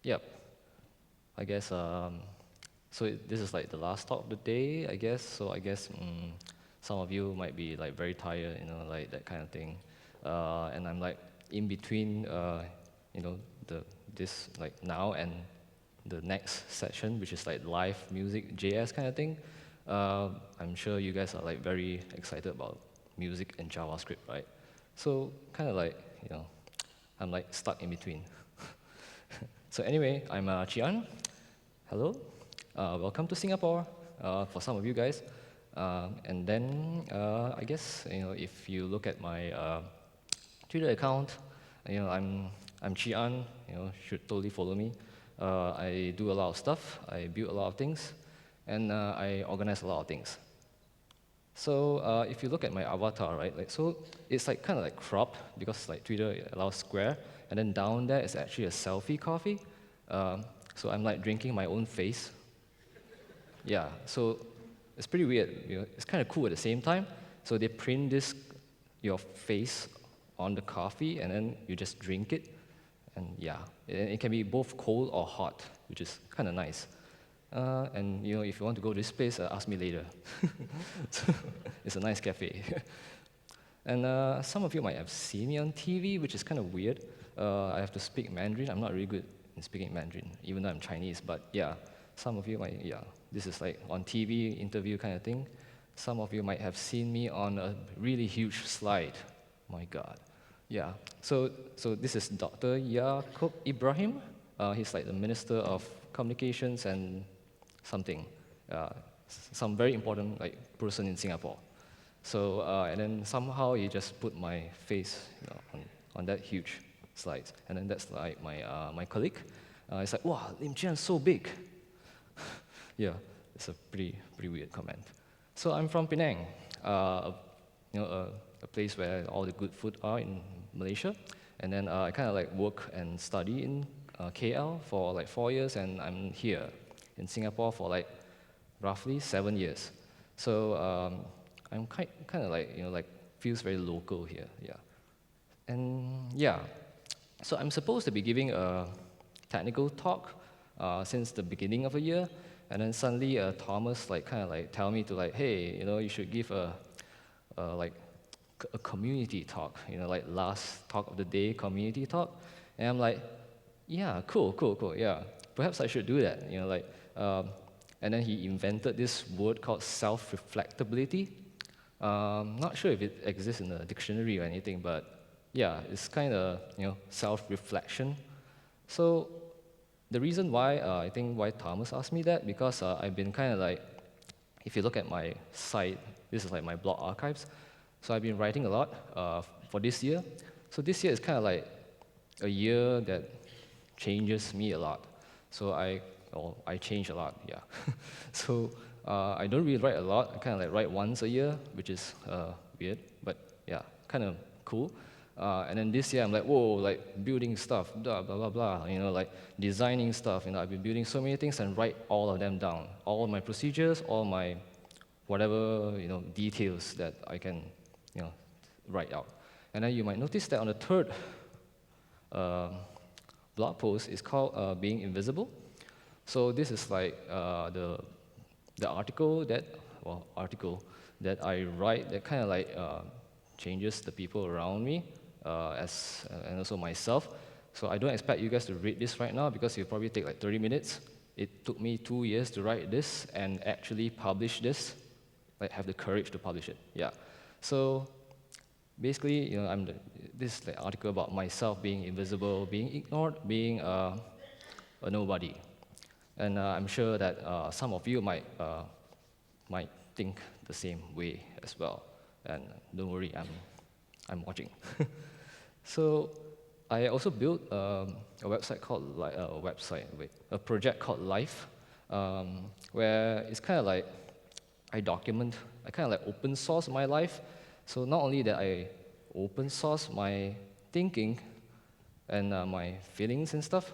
Yep. I guess, this is like the last talk of the day, I guess. So I guess some of you might be like very tired, like that kind of thing. And I'm like in between, this like now and the next session, which is like live music JS kind of thing. I'm sure you guys are like very excited about music and JavaScript, right? So kind of like, I'm like stuck in between. So anyway, I'm Chee Aun. Hello. Welcome to Singapore for some of you guys. And then I guess, if you look at my Twitter account, I'm Chee Aun, should totally follow me. I do a lot of stuff, I build a lot of things, and I organize a lot of things. So if you look at my avatar, right, so it's like kind of like cropped because like Twitter allows square, and then down there is actually a selfie coffee. So I'm like drinking my own face. Yeah, so it's pretty weird. It's kind of cool at the same time. So they print your face on the coffee, and then you just drink it. And yeah, it can be both cold or hot, which is kind of nice. And if you want to go to this place, ask me later. It's a nice cafe. And some of you might have seen me on TV, which is kind of weird. I have to speak Mandarin. I'm not really good in speaking Mandarin, even though I'm Chinese. But yeah, some of you might, this is like on TV interview kind of thing. Some of you might have seen me on a really huge slide. My God. Yeah, so this is Dr. Yaakob Ibrahim. He's like the Minister of Communications and something, some very important like person in Singapore. So and then somehow he just put my face on that huge slide, and then that's like my colleague. It's like, wow, Lim Jian's so big. Yeah, it's a pretty weird comment. So I'm from Penang, a place where all the good food are in Malaysia, and then I kind of like work and study in KL for like 4 years, and I'm here in Singapore for like roughly 7 years. So I'm kind of like feels very local here, yeah. And yeah, so I'm supposed to be giving a technical talk since the beginning of the year, and then suddenly Thomas kind of tell me to hey, you should give a community talk, like last talk of the day community talk. And I'm like, yeah, cool, yeah. Perhaps I should do that, and then he invented this word called self-reflectability. Not sure if it exists in the dictionary or anything, but yeah, it's kind of, self-reflection. So the reason why, I think why Thomas asked me that, because I've been kind of if you look at my site, this is like my blog archives. So I've been writing a lot for this year. So this year is kind of like a year that changes me a lot. So I change a lot, yeah. So I don't really write a lot. I kind of write once a year, which is weird, but yeah, kind of cool. And then this year I'm like, whoa, like building stuff, blah, blah, blah, blah, like designing stuff. I've been building so many things and write all of them down. All my procedures, all my whatever, details that I can, write out. And then you might notice that on the third blog post is called Being Invisible. So this is like the article that I write that kind of changes the people around me and also myself. So I don't expect you guys to read this right now because it'll probably take like 30 minutes. It took me 2 years to write this and actually publish this, have the courage to publish it. Yeah. So basically, this is the article about myself being invisible, being ignored, being a nobody. And I'm sure that some of you might think the same way as well. And don't worry, I'm watching. So I also built a website called a project called Life, where it's kind of like I kind of open source my life. So not only that I open source my thinking and my feelings and stuff,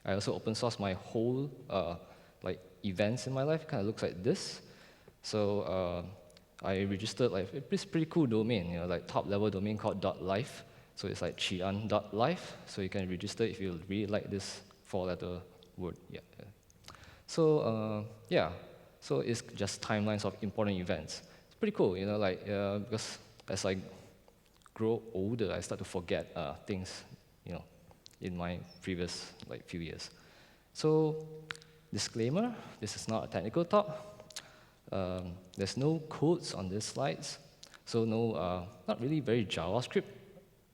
I also open source my whole events in my life. It kind of looks like this. So I registered this pretty cool domain, top level domain called .life. So it's like cheean.life. So you can register if you really like this four-letter word. Yeah. So yeah, so it's just timelines of important events. It's pretty cool, like because as I grow older, I start to forget things, in my previous few years. So disclaimer: this is not a technical talk. There's no codes on these slides, so no, not really very JavaScript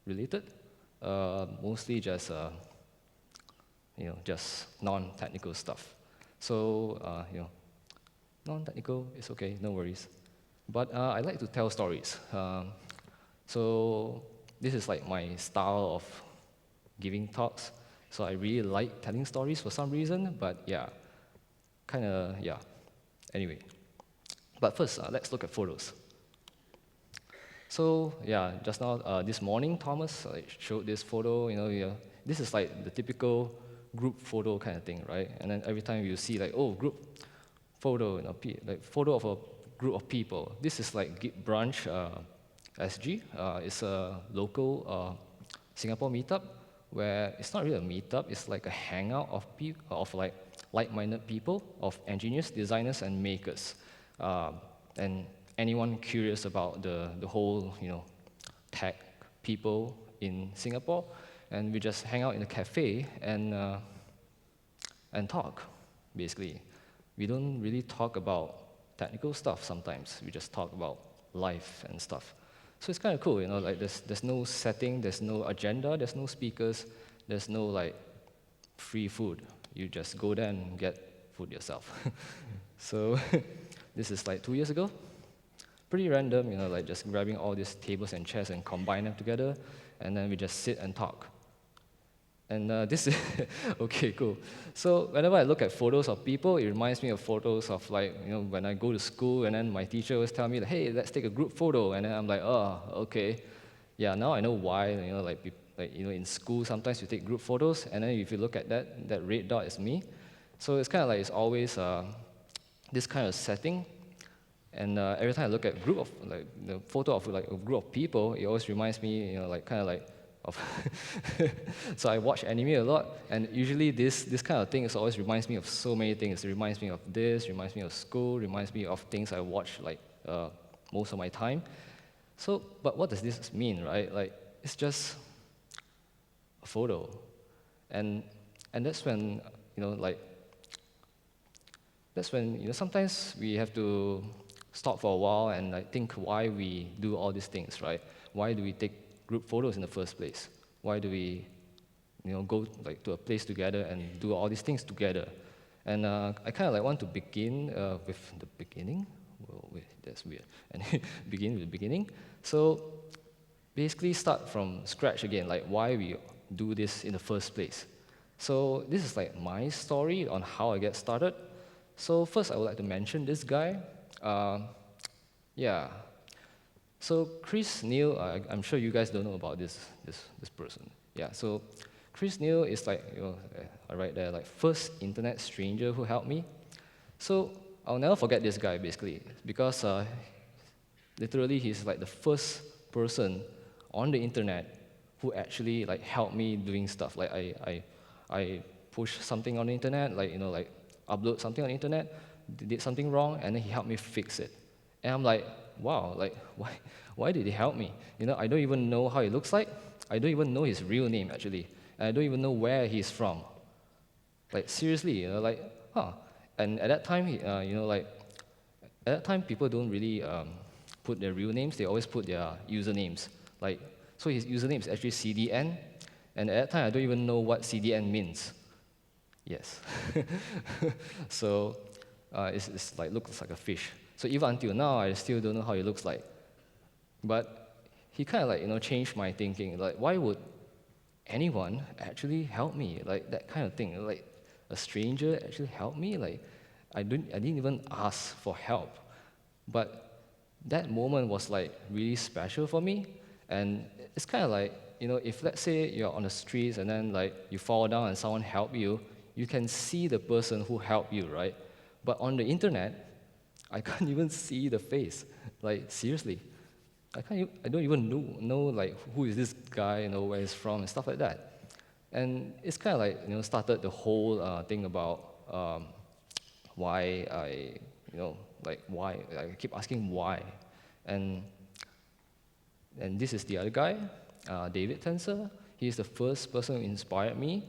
related. Mostly just just non-technical stuff. So non-technical is okay, no worries. But I like to tell stories. So this is like my style of giving talks. So I really like telling stories for some reason. But yeah, yeah. Anyway, but first let's look at photos. So yeah, just now this morning Thomas showed this photo. This is like the typical group photo kind of thing, right? And then every time you see like, oh, group photo, like photo of a group of people. This is like Git branch SG. It's a local Singapore meetup where it's not really a meetup. It's like a hangout of like-minded people, of engineers, designers, and makers, and anyone curious about the whole tech people in Singapore. And we just hang out in a cafe and talk, basically. We don't really talk about technical stuff sometimes. We just talk about life and stuff. So it's kind of cool, like there's no setting, there's no agenda, there's no speakers, there's no like free food. You just go there and get food yourself. So this is like 2 years ago. Pretty random, like just grabbing all these tables and chairs and combine them together, and then we just sit and talk. And this is, okay, cool. So whenever I look at photos of people, it reminds me of photos of when I go to school and then my teacher always tell me, hey, let's take a group photo. And then I'm like, oh, okay. Yeah, now I know why, in school sometimes you take group photos, and then if you look at that red dot is me. So it's kind of like it's always this kind of setting. And every time I look at the photo of a group of people, it always reminds me, of so I watch anime a lot, and usually this kind of thing always reminds me of so many things. It reminds me of this, reminds me of school, reminds me of things I watch most of my time. So, but what does this mean, right? Like, it's just a photo, and that's when sometimes we have to stop for a while and think why we do all these things, right? Why do we take group photos in the first place? Why do we, go to a place together and do all these things together? And I kind of want to begin with the beginning. Well, wait, that's weird. And begin with the beginning. So basically, start from scratch again. Like why we do this in the first place. So this is like my story on how I get started. So first, I would like to mention this guy. Yeah. So Chris Neal, I'm sure you guys don't know about this person. Yeah. So Chris Neal is right there, first internet stranger who helped me. So I'll never forget this guy basically because literally he's like the first person on the internet who actually helped me doing stuff. Like I push something on the internet, upload something on the internet, did something wrong, and then he helped me fix it. And I'm like, wow, why did he help me? I don't even know how he looks like. I don't even know his real name, actually. And I don't even know where he's from. Seriously, huh. And at that time, at that time, people don't really put their real names. They always put their usernames. So his username is actually CDN. And at that time, I don't even know what CDN means. Yes. So it's looks like a fish. So even until now, I still don't know how it looks like. But he kind of changed my thinking. Why would anyone actually help me? That kind of thing. A stranger actually help me? I didn't even ask for help. But that moment was really special for me. And it's kind of if let's say you're on the streets and then you fall down and someone help you, you can see the person who helped you, right? But on the internet, I can't even see the face. Seriously, I don't even know who is this guy, where he's from and stuff like that. And it's kind of like, started the whole thing about why I, like why, I keep asking why. And this is the other guy, David Tenser. He's the first person who inspired me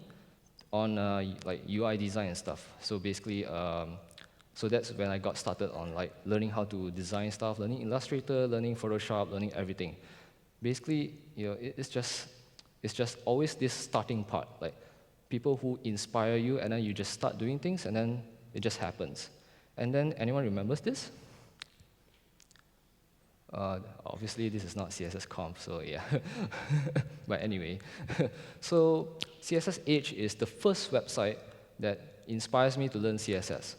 on like UI design and stuff. So basically, so that's when I got started on like learning how to design stuff, learning Illustrator, learning Photoshop, learning everything. Basically, it's just always this starting part, like people who inspire you, and then you just start doing things, and then it just happens. And then anyone remembers this? Obviously, this is not CSSConf, so yeah. But anyway, so CSS Edge is the first website that inspires me to learn CSS.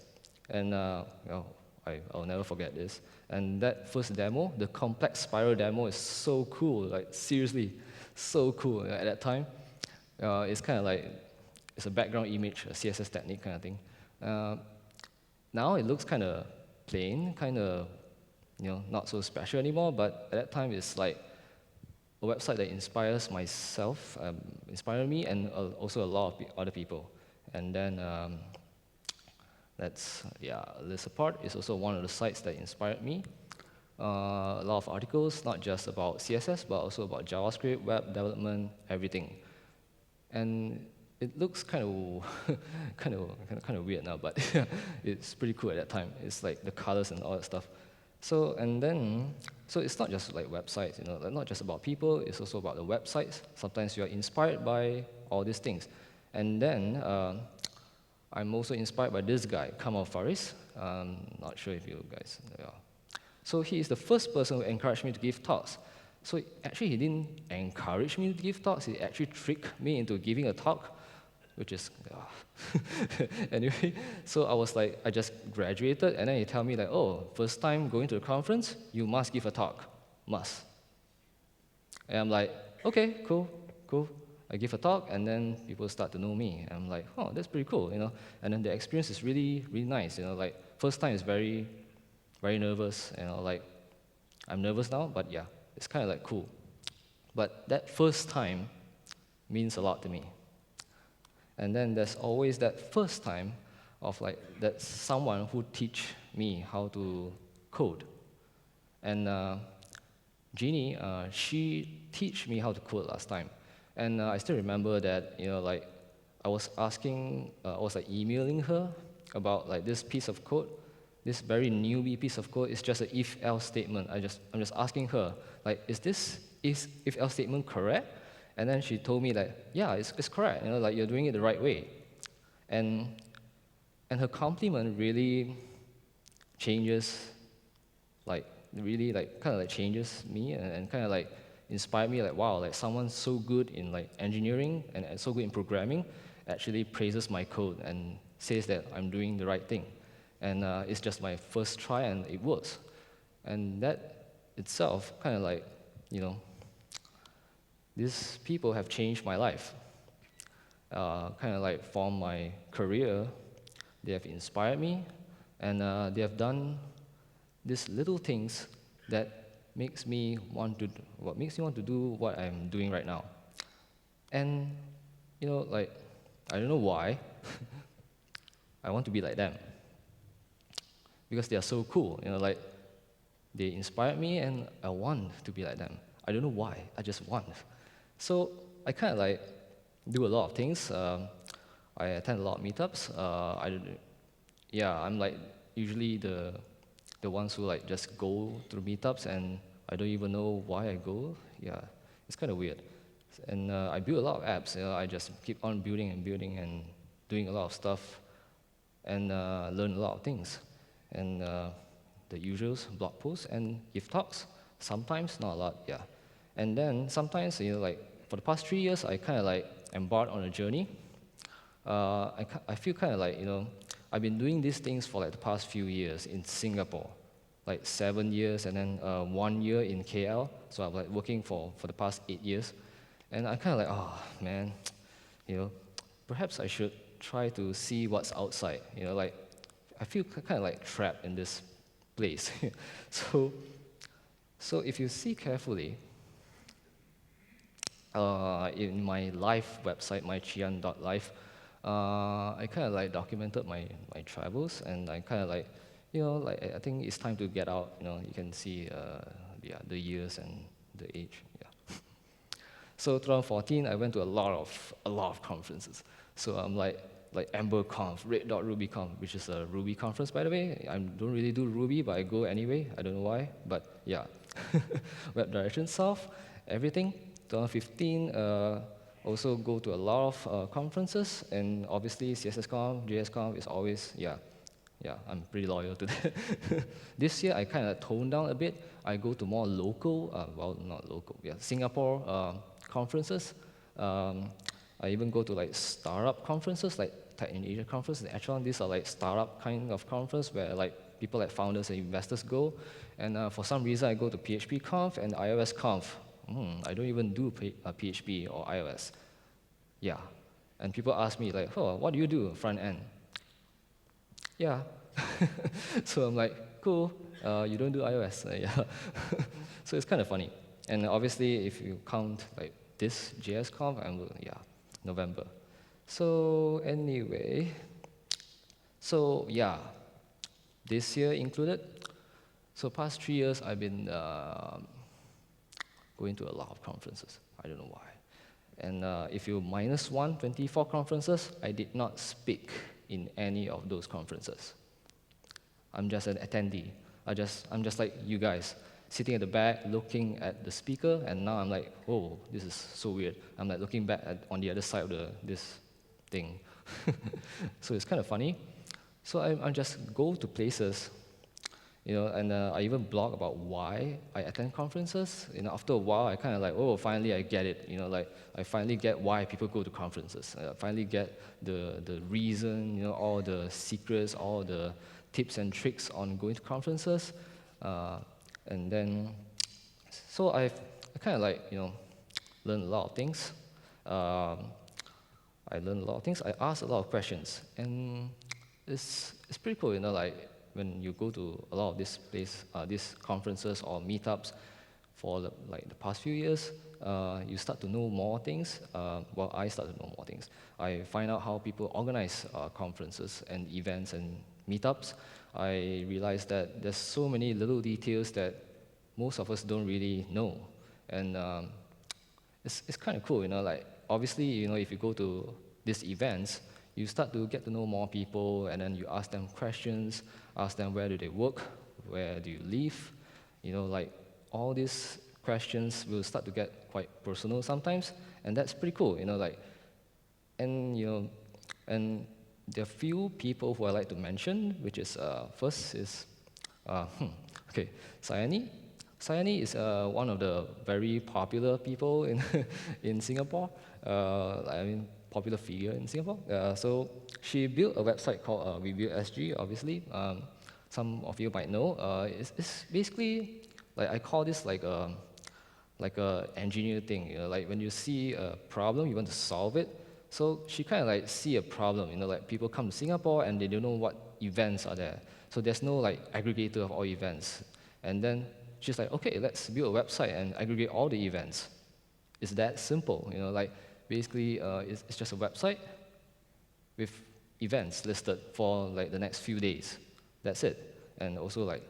And I'll never forget this. And that first demo, the complex spiral demo, is so cool. Like seriously, so cool. At that time, it's kind of like it's a background image, a CSS technique kind of thing. Now it looks kind of plain, kind of not so special anymore. But at that time, it's like a website that inspires myself, inspired me, and also a lot of other people. And then List Apart is also one of the sites that inspired me. A lot of articles, not just about CSS, but also about JavaScript, web development, everything. And it looks kind of weird now, but it's pretty cool at that time. It's like the colors and all that stuff. So it's not just like websites, like not just about people. It's also about the websites. Sometimes you are inspired by all these things, and then I'm also inspired by this guy, Kamal Faris. Not sure if you guys know. So he is the first person who encouraged me to give talks. So actually, he didn't encourage me to give talks. He actually tricked me into giving a talk, which is anyway. So I just graduated, and then he tell me like, oh, first time going to the conference, you must give a talk, must. And I'm like, okay, cool. I give a talk, and then people start to know me. And I'm like, oh, that's pretty cool, And then the experience is really, really nice, Like first time is very, very nervous, Like I'm nervous now, but yeah, it's kind of like cool. But that first time means a lot to me. And then there's always that first time of like that someone who teach me how to code. And Jeannie, she teach me how to code last time. And I still remember that, like I was emailing her about like this piece of code, this very newbie piece of code. It's just an if-else statement. I'm just asking her, like, is this if-else statement correct? And then she told me that, yeah, it's correct. Like you're doing it the right way. And her compliment really changes, like really like kind of like changes me and kind of like inspired me. Like wow, like someone so good in like engineering and so good in programming actually praises my code and says that I'm doing the right thing. And it's just my first try and it works. And that itself kind of like these people have changed my life, kind of like formed my career. They have inspired me, and they have done these little things that makes me want to do what I'm doing right now. And like I don't know why, I want to be like them because they are so cool. Like they inspired me, and I want to be like them. I don't know why. I just want. So I kind of like do a lot of things. I attend a lot of meetups. I'm like usually the ones who like just go to the meetups, and I don't even know why I go. Yeah, it's kind of weird. And I build a lot of apps. I just keep on building and doing a lot of stuff, and learn a lot of things. And the usuals, blog posts and give talks. Sometimes, not a lot, yeah. And then sometimes, like for the past 3 years, I kind of like embarked on a journey. I feel kind of like, I've been doing these things for like the past few years in Singapore, like 7 years, and then 1 year in KL. So I'm like working for the past 8 years. And I'm kind of like, oh man, perhaps I should try to see what's outside. Like I feel kind of like trapped in this place. So if you see carefully, in my live website, my Cheeaun.live, I kind of like documented my travels, and I kind of like, like I think it's time to get out. You can see, yeah, the years and the age. Yeah. So 2014, I went to a lot of conferences. So I'm like AmberConf, Red.RubyConf, which is a Ruby conference, by the way. I don't really do Ruby, but I go anyway. I don't know why, but yeah. Web Direction South, everything. 2015, also go to a lot of conferences, and obviously CSSConf, JSConf is always, yeah, I'm pretty loyal to that. This year, I kind of toned down a bit. I go to more local, well, not local, yeah, Singapore conferences. I even go to like startup conferences, like Tech in Asia conference and Echelon. These are like startup kind of conference where like people like founders and investors go. And for some reason, I go to PHP Conf and iOS Conf. I don't even do PHP or iOS. Yeah. And people ask me like, oh, what do you do front end? Yeah. So I'm like, cool, you don't do iOS. Yeah. So it's kind of funny. And obviously, if you count like this JSConf, yeah, November. So anyway, so yeah, this year included. So past 3 years, I've been going to a lot of conferences. I don't know why. And if you minus 24 conferences, I did not speak in any of those conferences. I'm just an attendee. I'm just like you guys, sitting at the back, looking at the speaker, and now I'm like, oh, this is so weird. I'm like looking back on the other side of this thing. So it's kind of funny. So I just go to places, and I even blog about why I attend conferences. After a while, I kind of like, oh, finally I get it. Like I finally get why people go to conferences. I finally get the reason, all the secrets, all the tips and tricks on going to conferences. And then, so I kind of like, learned a lot of things. I learned a lot of things. I asked a lot of questions, and it's pretty cool, like when you go to a lot of these conferences or meetups for the past few years, you start to know more things. Well, I start to know more things. I find out how people organize conferences and events and meetups. I realized that there's so many little details that most of us don't really know, and it's kind of cool, like obviously, if you go to these events, you start to get to know more people, and then you ask them questions, ask them where do they work, where do you live, like all these questions will start to get quite personal sometimes, and that's pretty cool, like, and and there are few people who I like to mention, which is first is, okay, Sayani. Sayani is one of the very popular people in Singapore. Popular figure in Singapore. So she built a website called BusRouter SG. Obviously, some of you might know. It's basically like I call this like a engineer thing. Like when you see a problem, you want to solve it. So she kind of like see a problem. Like people come to Singapore and they don't know what events are there. So there's no like aggregator of all events. And then she's like, okay, let's build a website and aggregate all the events. It's that simple. Like basically it's just a website with events listed for like the next few days. That's it. And also like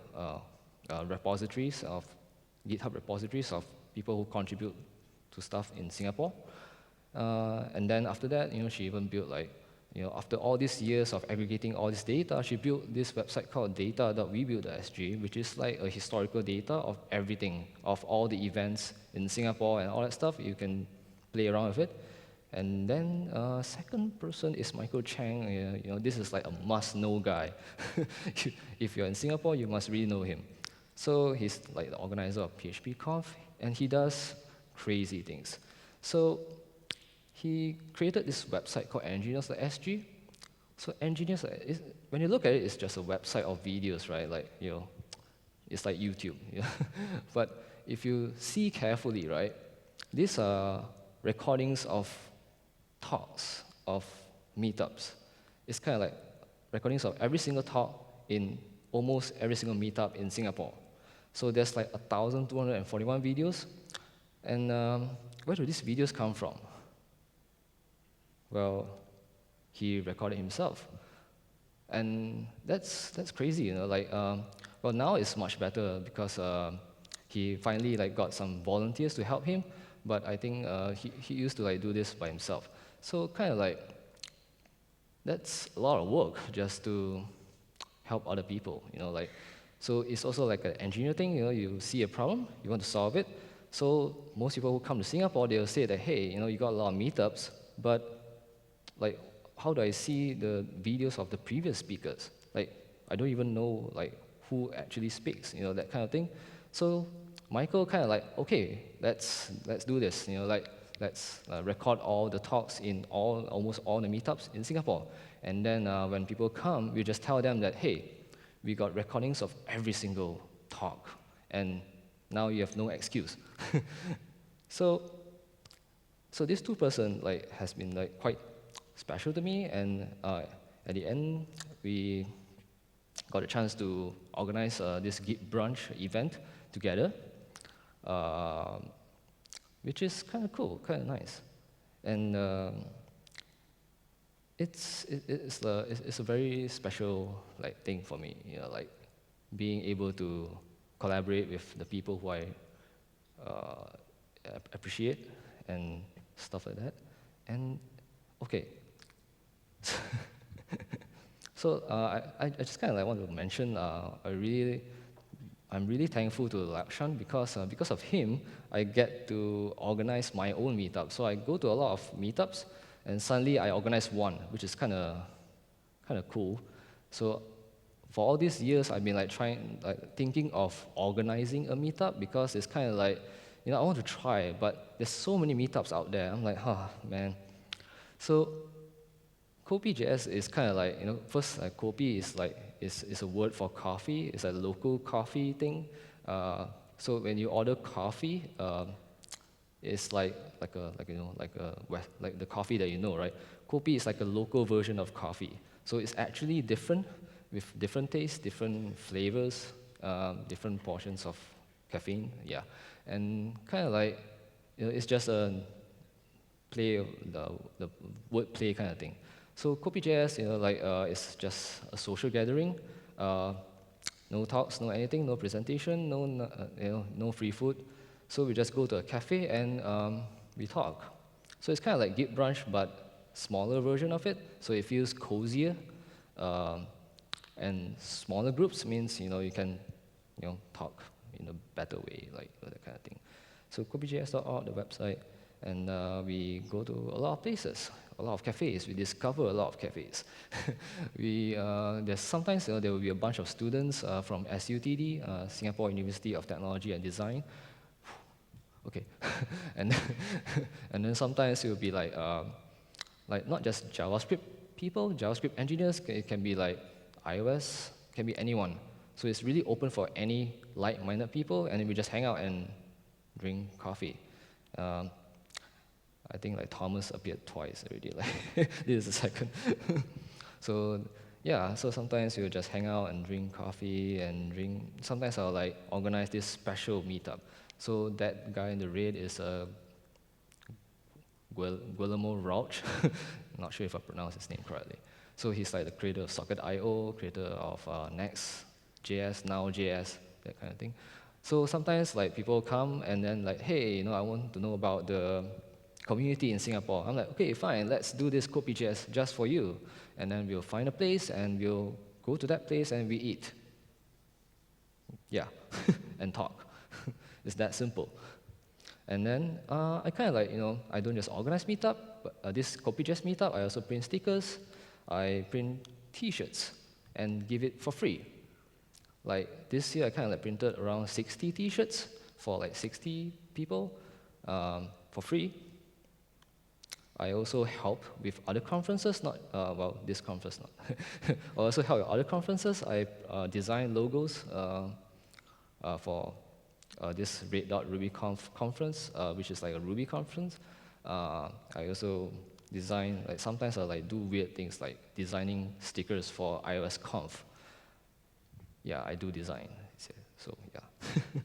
repositories of GitHub repositories of people who contribute to stuff in Singapore. And then after that, she even built like, after all these years of aggregating all this data, she built this website called data.webuild.sg, which is like a historical data of everything, of all the events in Singapore and all that stuff. You can play around with it. And then second person is Michael Chang. This is like a must-know guy. If you're in Singapore, you must really know him. So he's like the organizer of PHPConf, and he does crazy things. So he created this website called organises.sg. So engineers, when you look at it, it's just a website of videos, right? Like, it's like YouTube. But if you see carefully, right, these are recordings of talks, of meetups. It's kind of like recordings of every single talk in almost every single meetup in Singapore. So there's like 1,241 videos. And where do these videos come from? Well, he recorded himself. And that's crazy, you know, like, well, now it's much better because he finally like got some volunteers to help him, but I think he used to like do this by himself. So kind of like, that's a lot of work just to help other people, you know, like, so it's also like an engineer thing, you know, you see a problem, you want to solve it. So most people who come to Singapore, they'll say that, hey, you know, you got a lot of meetups, but like, how do I see the videos of the previous speakers? Like, I don't even know like who actually speaks, you know, that kind of thing. So Michael kind of like, okay, let's do this, you know, like, let's record all the talks in almost all the meetups in Singapore. And then when people come, we just tell them that, hey, we got recordings of every single talk, and now you have no excuse. So this two-person like has been like quite special to me, and at the end, we got a chance to organize this Git brunch event together, which is kind of cool, kind of nice, and it's a very special like thing for me, you know, like being able to collaborate with the people who I appreciate and stuff like that. And okay, so I just kind of like want to mention I'm really thankful to Lakshan because of him I get to organize my own meetup. So I go to a lot of meetups, and suddenly I organize one, which is kind of cool. So for all these years, I've been like thinking of organizing a meetup because it's kind of like, you know, I want to try, but there's so many meetups out there. I'm like, man. So KopiJS is kind of like, you know, first Kopi is like is a word for coffee. It's a local coffee thing. So when you order coffee, it's like the coffee that you know, right? Kopi is like a local version of coffee. So it's actually different with different tastes, different flavors, different portions of caffeine. Yeah, and kind of like, you know, it's just a play of the word play kind of thing. So KopiJS, you know, like it's just a social gathering. No talks, no anything, no presentation, no free food. So we just go to a cafe and we talk. So it's kind of like Git brunch, but smaller version of it. So it feels cozier, and smaller groups means, you know, you can, you know, talk in a better way, like that kind of thing. So KopiJS.org, the website, and we go to a lot of places, a lot of cafes. We discover a lot of cafes. There's sometimes, you know, there will be a bunch of students from SUTD, Singapore University of Technology and Design. Okay, and and then sometimes it will be like not just JavaScript people, JavaScript engineers. It can be like iOS, can be anyone. So it's really open for any like-minded people, and then we just hang out and drink coffee. I think like Thomas appeared twice already. Like this is the second. So yeah, so sometimes we'll just hang out and drink coffee and drink. Sometimes I'll like organize this special meetup. So that guy in the red is Guillermo Rauch. Not sure if I pronounced his name correctly. So he's like the creator of Socket.io, creator of Next.js, Now.js, that kind of thing. So sometimes like people come and then like, hey, you know, I want to know about the community in Singapore. I'm like, okay, fine, let's do this KopiJS just for you. And then we'll find a place and we'll go to that place and we eat. Yeah, and talk. It's that simple. And then I kind of like, you know, I don't just organize meetup, but this KopiJS meetup, I also print stickers, I print t-shirts and give it for free. Like this year, I kind of like printed around 60 t-shirts for like 60 people for free. I also help with other conferences, not, well, this conference not. I also help with other conferences. I design logos for this Red.RubyConf conference, which is like a Ruby conference. I also design, like sometimes I like do weird things like designing stickers for iOS Conf. Yeah, I do design, so yeah.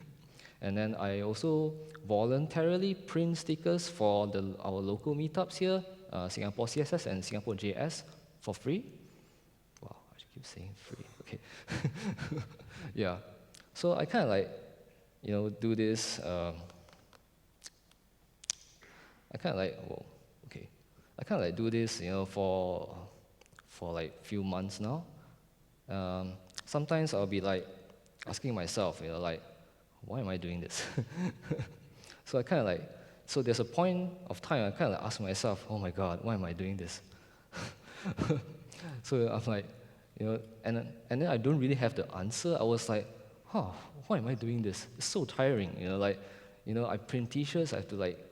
And then I also voluntarily print stickers for our local meetups here, Singapore CSS and Singapore JS for free. Wow, I should keep saying free, okay. Yeah, so I kind of like, do this, I kind of like, whoa, okay. I kind of like do this, for like few months now. Sometimes I'll be like asking myself, like, why am I doing this? So I kind of like, so there's a point of time I kind of ask myself, oh my God, why am I doing this? So I'm like, and then I don't really have the answer. I was like, why am I doing this? It's so tiring, I print t-shirts, I have to like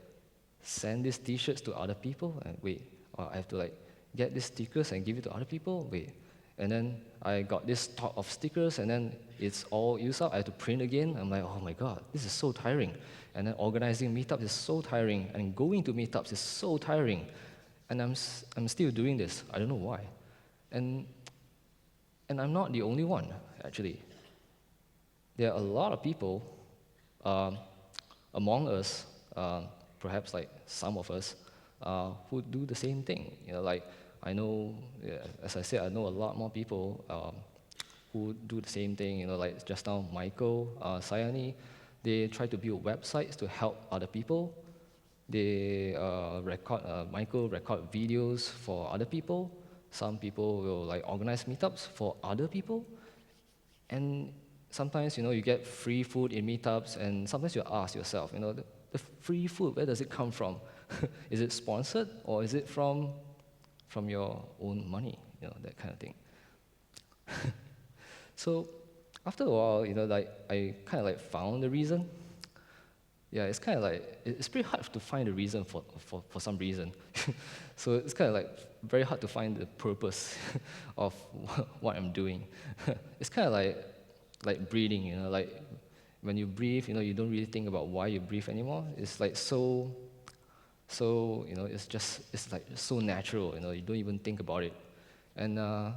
send these t-shirts to other people, and wait, or I have to like get these stickers and give it to other people, wait. And then I got this stock of stickers, and then it's all used up. I have to print again. I'm like, oh my God, this is so tiring. And then organizing meetups is so tiring, and going to meetups is so tiring. And I'm still doing this. I don't know why. And I'm not the only one, actually. There are a lot of people among us, perhaps like some of us, who do the same thing. Like I know, as I said, I know a lot more people who do the same thing. Like just now, Michael, Sayani, they try to build websites to help other people. They Michael record videos for other people. Some people will like organize meetups for other people. And sometimes, you get free food in meetups, and sometimes you ask yourself, the free food, where does it come from? Is it sponsored, or is it from your own money? That kind of thing. So after a while, like I kind of like found the reason. Yeah, it's kind of like, it's pretty hard to find a reason for some reason. So it's kind of like very hard to find the purpose of what I'm doing. It's kind of like breathing, like when you breathe, you don't really think about why you breathe anymore. It's like so, it's like so natural, you don't even think about it. And the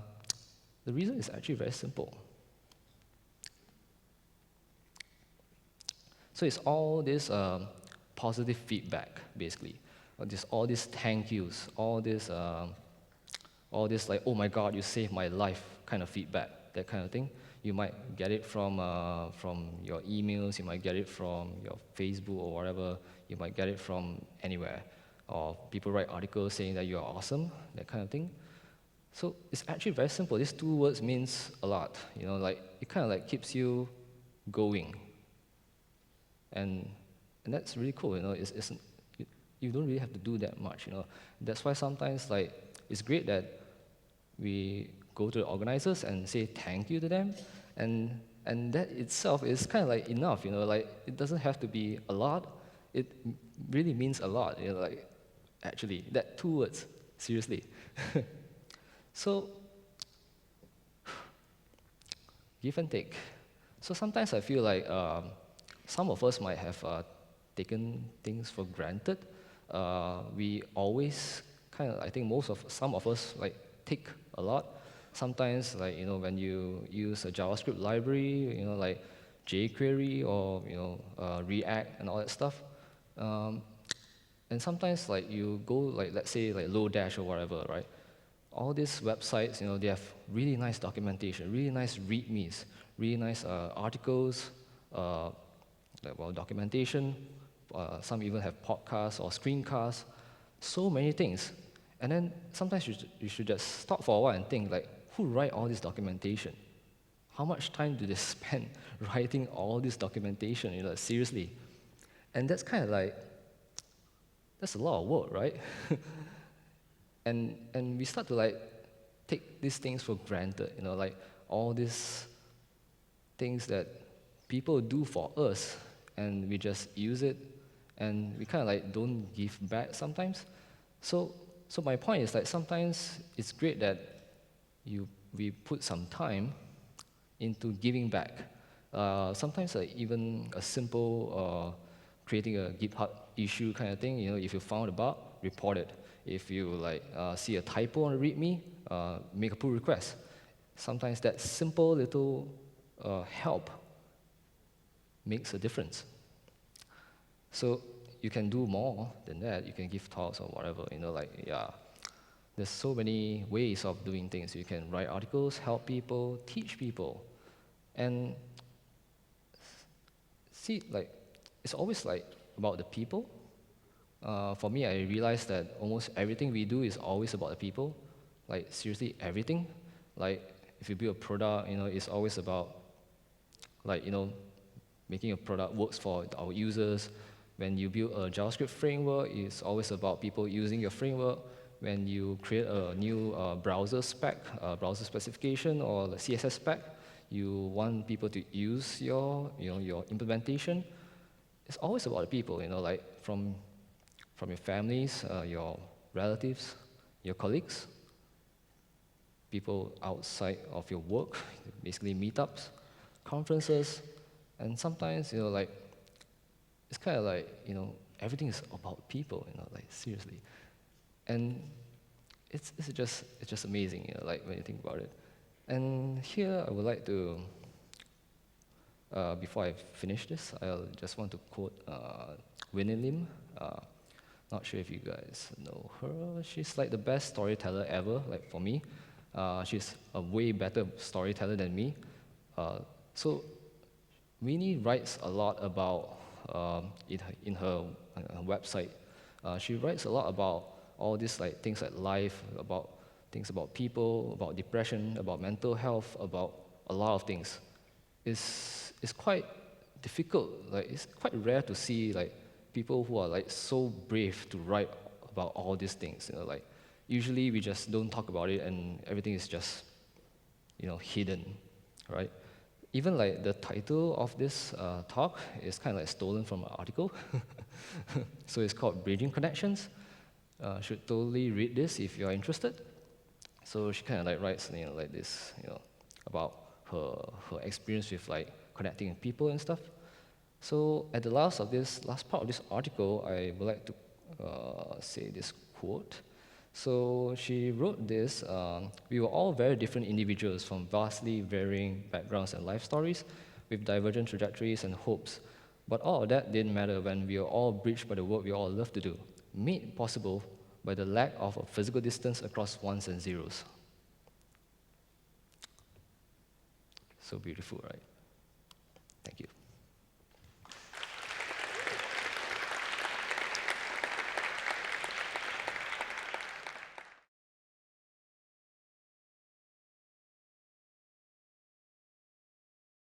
reason is actually very simple. So it's all this positive feedback, basically. All these thank yous, all this like, oh my God, you saved my life kind of feedback, that kind of thing. You might get it from your emails, you might get it from your Facebook or whatever, you might get it from anywhere. Or people write articles saying that you're awesome, that kind of thing. So it's actually very simple. These two words means a lot. Like it kind of like keeps you going. And that's really cool, you don't really have to do that much, That's why sometimes like it's great that we go to the organizers and say thank you to them, and that itself is kind of like enough, like it doesn't have to be a lot. It really means a lot, like actually that two words, seriously. So give and take. So sometimes I feel like some of us might have taken things for granted. We always I think some of us like take a lot. Sometimes, like when you use a JavaScript library, like jQuery or React and all that stuff, and sometimes like you go like let's say like Lodash or whatever, right? All these websites, they have really nice documentation, really nice readmes, really nice articles. Documentation. Some even have podcasts or screencasts. So many things. And then sometimes you should just stop for a while and think, like, who write all this documentation? How much time do they spend writing all this documentation? Seriously. And that's kind of like, that's a lot of work, right? and we start to like take these things for granted. Like all these things that people do for us, and we just use it, and we kind of like don't give back sometimes. So my point is like sometimes it's great that we put some time into giving back. Sometimes even a simple creating a GitHub issue kind of thing. If you found a bug, report it. If you like see a typo on a README, make a pull request. Sometimes that simple little help makes a difference. So you can do more than that. You can give talks or whatever, like, yeah. There's so many ways of doing things. You can write articles, help people, teach people. And see, like, it's always like about the people. For me, I realized that almost everything we do is always about the people. Like, seriously, everything. Like, if you build a product, it's always about, like, making a product works for our users. When you build a JavaScript framework, it's always about people using your framework. When you create a new browser spec, browser specification, or the CSS spec, you want people to use your implementation. It's always about the people, like from your families, your relatives, your colleagues, people outside of your work, basically meetups, conferences, and sometimes, like, it's kind of like, everything is about people, like, seriously. And it's just amazing, like, when you think about it. And here I would like to, before I finish this, I'll just want to quote Winnie Lim. Not sure if you guys know her. She's like the best storyteller ever, like for me. She's a way better storyteller than me. So Winnie writes a lot about, in her website, she writes a lot about all these like things like life, about things about people, about depression, about mental health, about a lot of things. It's quite difficult, like it's quite rare to see like people who are like so brave to write about all these things, like usually we just don't talk about it and everything is just, hidden, right? Even like the title of this talk is kind of like stolen from an article. So it's called Bridging Connections. Should totally read this if you're interested. So she kind of like writes, like this, about her experience with like connecting with people and stuff. So at the last part of this article, I would like to say this quote. So she wrote this, we were all very different individuals from vastly varying backgrounds and life stories with divergent trajectories and hopes. But all of that didn't matter when we were all bridged by the work we all love to do, made possible by the lack of a physical distance across ones and zeros. So beautiful, right? Thank you.